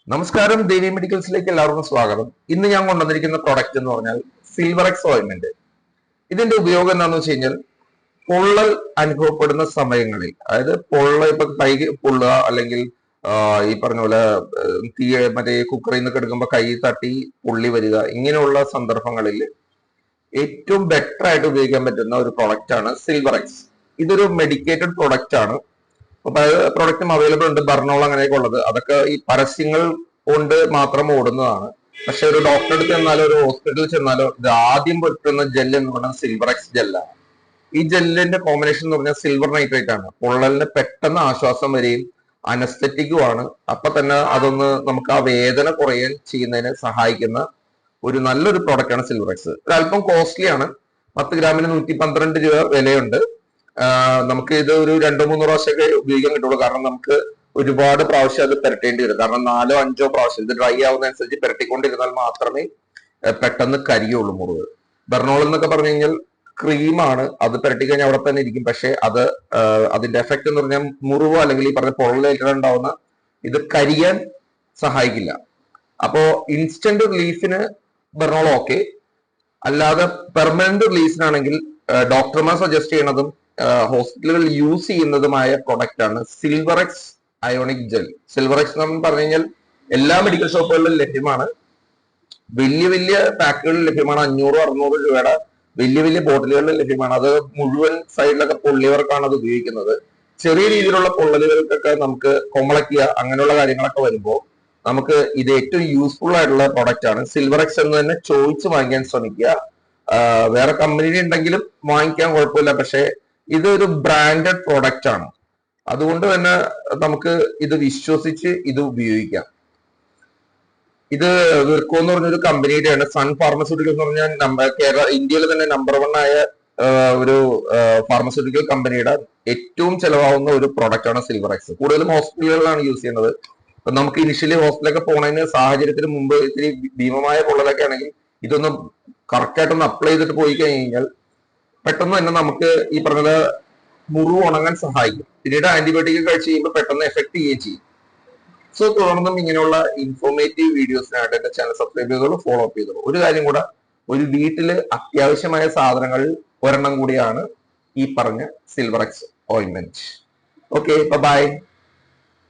നമസ്കാരം, ദേവി മെഡിക്കൽസിലേക്ക് എല്ലാവർക്കും സ്വാഗതം. ഇന്ന് ഞാൻ കൊണ്ടുവന്നിരിക്കുന്ന പ്രൊഡക്റ്റ് എന്ന് പറഞ്ഞാൽ സിൽവറെക്സ് ഓയിന്റ്മെന്റ്. ഇതിന്റെ ഉപയോഗം എന്താണെന്ന് വെച്ച് കഴിഞ്ഞാൽ പൊള്ളൽ അനുഭവപ്പെടുന്ന സമയങ്ങളിൽ, അതായത് ഇപ്പൊ കൈ പൊള്ളുക, അല്ലെങ്കിൽ ഈ പറഞ്ഞ പോലെ മറ്റേ കുക്കറിൽ നിന്നൊക്കെ എടുക്കുമ്പോൾ കൈ തട്ടി പൊള്ളി വരിക, ഇങ്ങനെയുള്ള സന്ദർഭങ്ങളിൽ ഏറ്റവും ബെറ്റർ ആയിട്ട് ഉപയോഗിക്കാൻ പറ്റുന്ന ഒരു പ്രൊഡക്റ്റ് ആണ് സിൽവറെക്സ്. ഇതൊരു മെഡിക്കേറ്റഡ് പ്രൊഡക്റ്റ് ആണ്. പല പ്രൊഡക്റ്റും അവൈലബിൾ ഉണ്ട്, ബർണോൾ അങ്ങനെയൊക്കെ ഉള്ളത്. അതൊക്കെ ഈ പരസ്യങ്ങൾ കൊണ്ട് മാത്രം ഓടുന്നതാണ്. പക്ഷെ ഒരു ഡോക്ടറെ അടുത്ത് ചെന്നാലോ ഒരു ഹോസ്പിറ്റലിൽ ചെന്നാലോ ഇത് ആദ്യം പറ്റുന്ന ജെൽ എന്ന് പറഞ്ഞാൽ സിൽവറെക്സ് ജെല്ലാണ്. ഈ ജെല്ലിന്റെ കോമ്പിനേഷൻ എന്ന് പറഞ്ഞാൽ സിൽവർ നൈട്രേറ്റ് ആണ്. പൊള്ളലിന് പെട്ടെന്ന് ആശ്വാസം വരികയും അനസ്തെറ്റിക്കും ആണ്. അപ്പൊ തന്നെ അതൊന്ന് നമുക്ക് ആ വേദന കുറയാൻ ചെയ്യുന്നതിന് സഹായിക്കുന്ന ഒരു നല്ലൊരു പ്രോഡക്റ്റ് ആണ് സിൽവറെക്സ്. ഇത് അല്പം കോസ്റ്റ്ലി ആണ്. 10 ഗ്രാമിന് 112 രൂപ വിലയുണ്ട്. നമുക്ക് ഇത് ഒരു 2-3 പ്രാവശ്യമൊക്കെ ഉപയോഗിക്കാൻ കിട്ടുള്ളൂ. കാരണം നമുക്ക് ഒരുപാട് പ്രാവശ്യം അത് പുരട്ടേണ്ടി വരും. കാരണം 4-5 പ്രാവശ്യം ഇത് ഡ്രൈ ആവുന്നതനുസരിച്ച് പുരട്ടിക്കൊണ്ടിരുന്നാൽ മാത്രമേ പെട്ടെന്ന് കരിയുള്ളൂ മുറിവ്. ബെർണോൾ എന്നൊക്കെ പറഞ്ഞു കഴിഞ്ഞാൽ ക്രീമാണ്. അത് പുരട്ടി കഴിഞ്ഞാൽ അവിടെ തന്നെ ഇരിക്കും. പക്ഷെ അത് അതിന്റെ എഫക്ട് എന്ന് പറഞ്ഞാൽ മുറിവ് അല്ലെങ്കിൽ ഈ പറഞ്ഞ പൊള്ളലേറ്റുണ്ടാവുന്ന ഇത് കരിയാൻ സഹായിക്കില്ല. അപ്പോ ഇൻസ്റ്റന്റ് റിലീഫിന് ബെർണോൾ ഓക്കെ. അല്ലാതെ പെർമനന്റ് റിലീസിനാണെങ്കിൽ ഡോക്ടർമാർ സജസ്റ്റ് ചെയ്യണതും ഹോസ്പിറ്റലുകൾ യൂസ് ചെയ്യുന്നതുമായ പ്രൊഡക്റ്റ് ആണ് സിൽവറെക്സ് അയോണിക് ജെൽ. സിൽവറെക്സ് എന്ന് പറഞ്ഞു കഴിഞ്ഞാൽ എല്ലാ മെഡിക്കൽ ഷോപ്പുകളിലും ലഭ്യമാണ്. വലിയ വലിയ പാക്കുകളിൽ ലഭ്യമാണ്. 500-600 രൂപയുടെ വലിയ വലിയ ബോട്ടിലുകളിൽ ലഭ്യമാണ്. അത് മുഴുവൻ സൈഡിലൊക്കെ പൊള്ളിയവർക്കാണ് അത് ഉപയോഗിക്കുന്നത്. ചെറിയ രീതിയിലുള്ള പൊള്ളലുകൾക്കൊക്കെ നമുക്ക് കൊമളക്കിയ അങ്ങനെയുള്ള കാര്യങ്ങളൊക്കെ വരുമ്പോൾ നമുക്ക് ഇത് ഏറ്റവും യൂസ്ഫുൾ ആയിട്ടുള്ള പ്രൊഡക്റ്റ് ആണ്. സിൽവറെക്സ് എന്ന് തന്നെ ചോദിച്ച് വാങ്ങിക്കാൻ ശ്രമിക്കുക. വേറെ കമ്പനി ഉണ്ടെങ്കിലും വാങ്ങിക്കാൻ കുഴപ്പമില്ല. പക്ഷെ ഇത് ഒരു ബ്രാൻഡഡ് പ്രൊഡക്റ്റ് ആണ്. അതുകൊണ്ട് തന്നെ നമുക്ക് ഇത് വിശ്വസിച്ച് ഇത് ഉപയോഗിക്കാം. ഇത് വിർക്കോ എന്ന് പറഞ്ഞൊരു കമ്പനിയുടെയാണ്. സൺ ഫാർമസ്യൂട്ടിക്കൽ എന്ന് പറഞ്ഞാൽ ഇന്ത്യയിൽ തന്നെ നമ്പർ 1 ആയ ഒരു ഫാർമസ്യൂട്ടിക്കൽ കമ്പനിയുടെ ഏറ്റവും ചെലവാകുന്ന ഒരു പ്രൊഡക്റ്റ് ആണ് സിൽവറെക്സ്. കൂടുതലും ഹോസ്പിറ്റലുകളിലാണ് യൂസ് ചെയ്യുന്നത്. അപ്പൊ നമുക്ക് ഇനിഷ്യലി ഹോസ്പിറ്റലൊക്കെ പോകുന്നതിന് സാഹചര്യത്തിന് മുമ്പ് ഇത്തിരി ഭീമമായ പൊള്ളലൊക്കെ ആണെങ്കിൽ ഇതൊന്ന് കറക്റ്റ് ആയിട്ടൊന്ന് അപ്ലൈ ചെയ്തിട്ട് പോയി കഴിഞ്ഞാൽ പെട്ടെന്ന് തന്നെ നമുക്ക് ഈ പറഞ്ഞത് മുറിവ് ഉണങ്ങാൻ സഹായിക്കും. പിന്നീട് ആന്റിബയോട്ടിക് കഴിച്ച് കഴിയുമ്പോൾ പെട്ടെന്ന് എഫക്ട് ചെയ്യുകയും ചെയ്യും. സോ തുടർന്നും ഇങ്ങനെയുള്ള ഇൻഫോർമേറ്റീവ് വീഡിയോസിനായിട്ട് എന്റെ ചാനൽ സബ്സ്ക്രൈബ് ചെയ്തോളൂ, ഫോളോ അപ്പ് ചെയ്തോളൂ. ഒരു കാര്യം കൂടെ, ഒരു വീട്ടില് അത്യാവശ്യമായ സാധനങ്ങളിൽ ഒരെണ്ണം കൂടിയാണ് ഈ പറഞ്ഞ സിൽവറെക്സ് ഓയിന്റ്മെന്റ്. Okay, by.